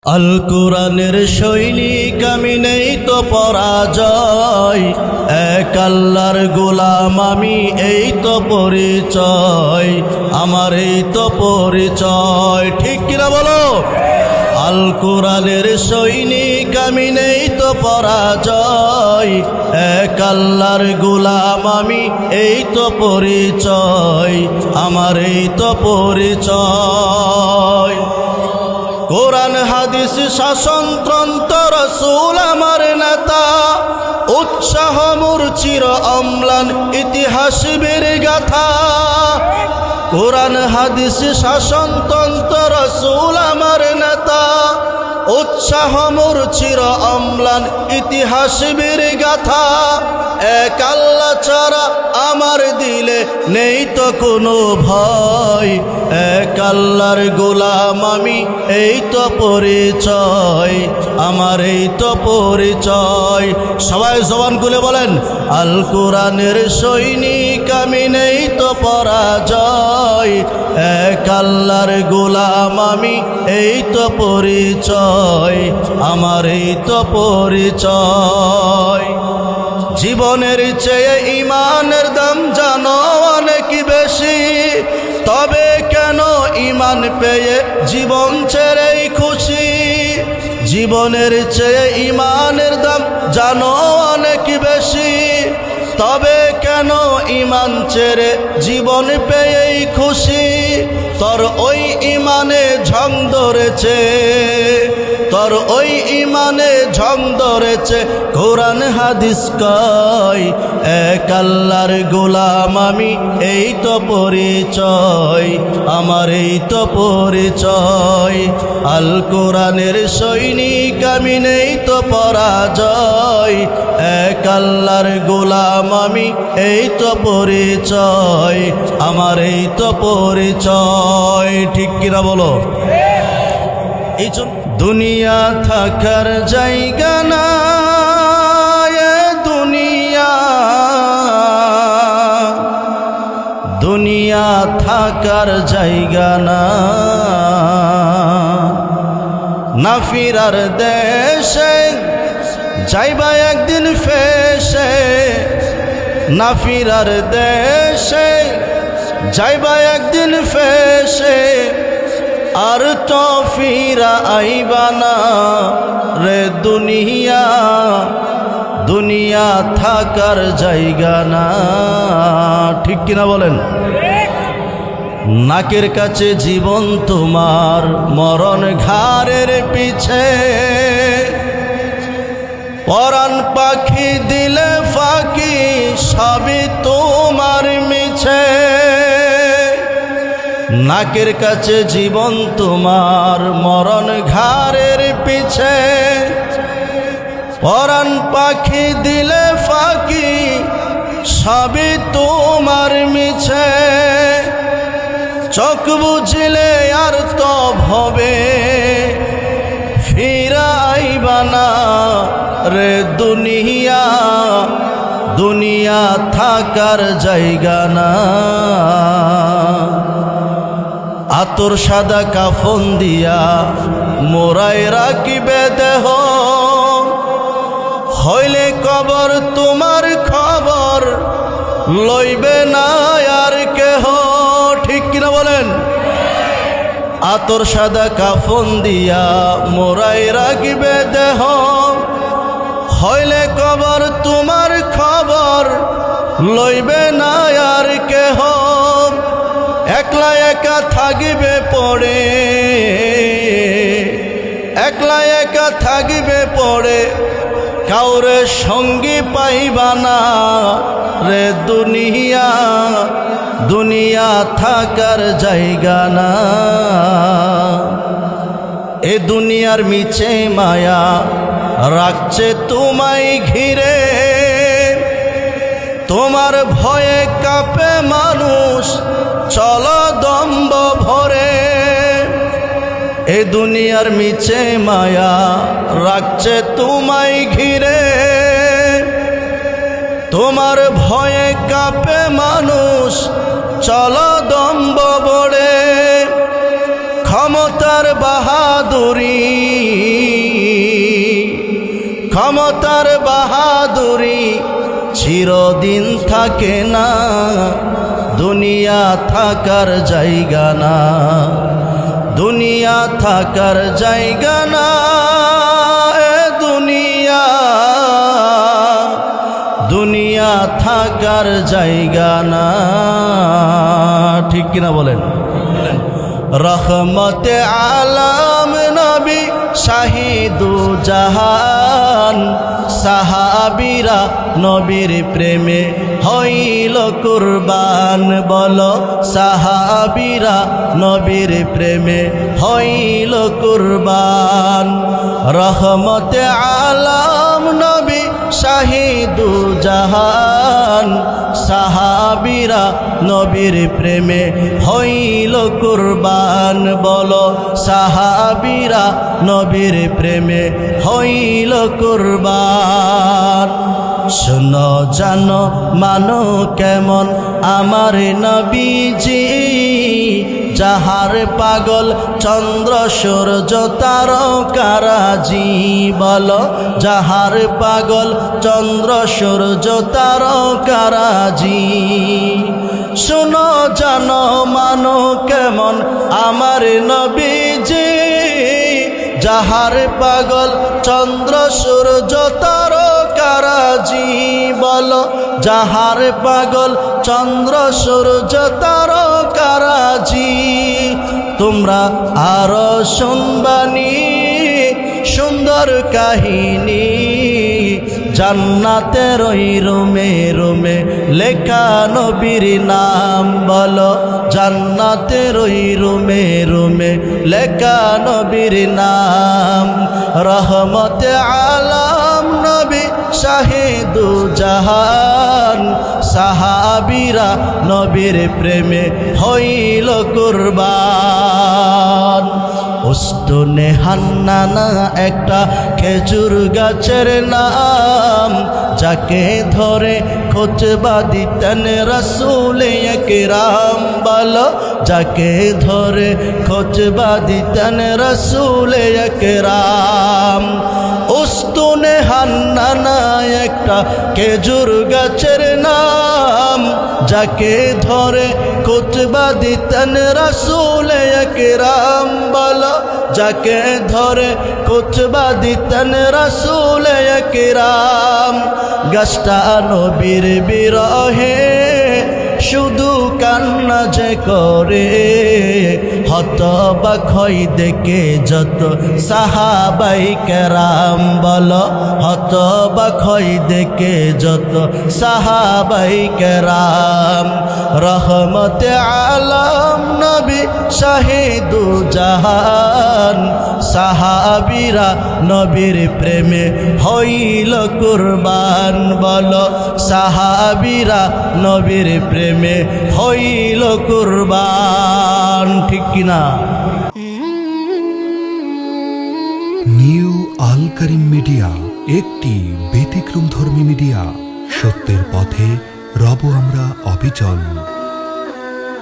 আল কোরআনের সৈনিক আমি নেই তো পরাজয়, এক আল্লাহর গোলাম আমি এই তো পরিচয়, আমার এই তো পরিচয়। ঠিক কিনা বলো? আল কোরআনের সৈনিক আমি নেই তো পরাজয়, এক আল্লাহর গোলাম আমি এই তো পরিচয়, আমার এই তো পরিচয়। কোরআন হাদিস শাসনতন্ত্র রাসূল আমার নেতা, উৎসাহ মোর চির অম্লান ইতিহাস বীর গাথা। কোরআন হাদিস শাসনতন্ত্র রাসূল আমার নেতা, উৎসাহ মোর চির অম্লান ইতিহাস বীর গাথা। এক আল্লাহ ছাড়া আমার দিলে নেই তো কোনো ভয়, এক আল্লাহর গোলাম আমি এই তো পরিচয়, আমার এই তো পরিচয়। সবাই জবান খুলে বলেন, আল কোরআনের সৈনিক আমি নেই তো পরাজয়, এক আল্লাহর গোলাম আমি এই তো পরিচয়, আমার এই তো পরিচয়। জীবনের চেয়ে ইমানের দাম জানো অনেক বেশি, তবে কেন ইমান পেয়ে জীবন ছেড়েই খুশি। জীবনের চেয়ে ইমানের দাম জানো অনেক বেশি, তবে কেন ইমান ছেড়ে জীবন পেয়েই খুশি। তোর ওই ইমানে ঝং ধরেছে, তোর ওই ইমানে ঝং ধরেছে কোরআন হাদিস কয়, এক আল্লাহর গোলাম আমি এই তো পরিচয়, আমার এই তো পরিচয়। আল কোরআনের সৈনিক আমি নেই তো পরাজয়, এক আল্লাহর গোলাম আমি এই তো পরিচয়, আমার এই তো পরিচয়। ঠিক কিনা বলো? এই জন্য দুনিয়া থাকার জায়গা না, দুনিয়া দুনিয়া থাকার জায়গা না, না ফিরার দেশে যাইবা একদিন ফেসে, না ফিরার দেশে যাইবা একদিন ফেসে, আর তো ফিরা আইবা না রে দুনিয়া, দুনিয়া থাকার জায়গা না। ঠিক কিনা বলেন? নাকের কাছে জীবন তোমার, মরণ ঘাড়ের পিছে, পরাণ পাখি দিলে ফাঁকি সবই তোমার মিছে। নাকের কাছে জীবন তোমার, মরণ ঘাড়ের পিছে, পরাণ পাখি দিলে ফাঁকি সবই তোমার মিছে। চোখ বুঝলে আর তো হবে ফিরা আইবা না রে দুনিয়া, দুনিয়া থাকার জায়গা না। আতর সাদা কাফন দিয়া মোরাই রাখিবে দেহ, হইলে কবর তোমার খবর লইবে না আর কেহ। ঠিক কিনা বলেন? আতর সাদা কাফন দিয়া মোরাই রাখিবে দেহ, হইলে কবর তোমার খবর লইবে না আর কেহ। একলা একা থাকিবে পড়ে, একলা একা থাকিবে পড়ে, কাউরে সঙ্গী পাইবা না রে দুনিয়া, দুনিয়া থাকার জায়গা না। এ দুনিয়ার মিছে মায়া রাখছে তোমায় ঘিরে, তোমার ভয়ে কাঁপে মানুষ চলো দম্ব ভরে। এ দুনিয়ার মিছে মায়া রাখছে তোমায় ঘিরে, তোমার ভয়ে কাঁপে মানুষ চলো দম্ব বড়ে। ক্ষমতার বাহাদুরি ক্ষমতার বাহাদুরি চিরদিন থাকে না, দুনিয়া থাকার জায়গা না, দুনিয়া থাকার জায়গা না, এ দুনিয়া দুনিয়া থাকার জায়গা না। ঠিক কিনা বলেন? রহমতে আলম নবী শাহিদু জাহান, সাহাবীরা নবীর প্রেমে হইল কুরবান। বলো সাহাবীরা নবীর প্রেমে হইল কুরবান। রহমতে আলম নবী শাহিদু জাহান, সাহাবীরা নবীর প্রেমে হইল কুরবান। বলো সাহাবীরা নবীর প্রেমে হইল কুরবান। শোনো জানো মানো কেমন আমার নবীজি, যাহার পাগল চন্দ্র সূর্য তারকারাজি। বলো যাহার পাগল চন্দ্র সূর্য তারকারাজি। শোনো জানো মানো কেমন আমার নবীজি, যাহার পাগল চন্দ্র সূর্য তারকারাজি। বলো যাহার পাগল চন্দ্র সূর্য তারকারাজি। তোমরা আরো শুনবানি সুন্দর কাহিনী, জান্নাতের ওই রুমে রুমে লেখা নবীর নাম। বলো জান্নাতের ওই রুমে রুমে লেখা নবীর নাম। রহমতে আলম নবী শাহিদু জাহান, সাহাবীরা নবীর প্রেমে হইল কুরবান। উস্তুনে হান্নানা একটা খেজুর গাছের নাম, যাকে ধরে খুতবা দিতেন রাসূল আকরাম। বলো যাকে ধরে খুতবা দিতেন রাসূল আকরাম। উস্তুনে হান্নানা একটা খেজুর গাছের নাম, যাকে ধরে খুতবা দিতেন রাসূল আকরাম। বলো যাকে ধরে খুতবা দিতেন রাসূল আকরাম। গাছটা নবীর বিরহে শুধু কান্না যে করে, হতবাক হই দেখে যত সাহাবাই কেরাম। বলো হতবাক হই দেখে যত সাহাবাই কেরাম। রহমতে আলম নবী শাহিদু জাহান, সাহাবীরা নবীর প্রেমে হইল কুরবান। বলো সাহাবীরা নবীর প্রেমে হইল কুরবান। ঠিক কিনা? নিউ আল করিম মিডিয়া একটি ব্যতিক্রমধর্মী মিডিয়া। সত্যের পথে রব আমরা অবিচল।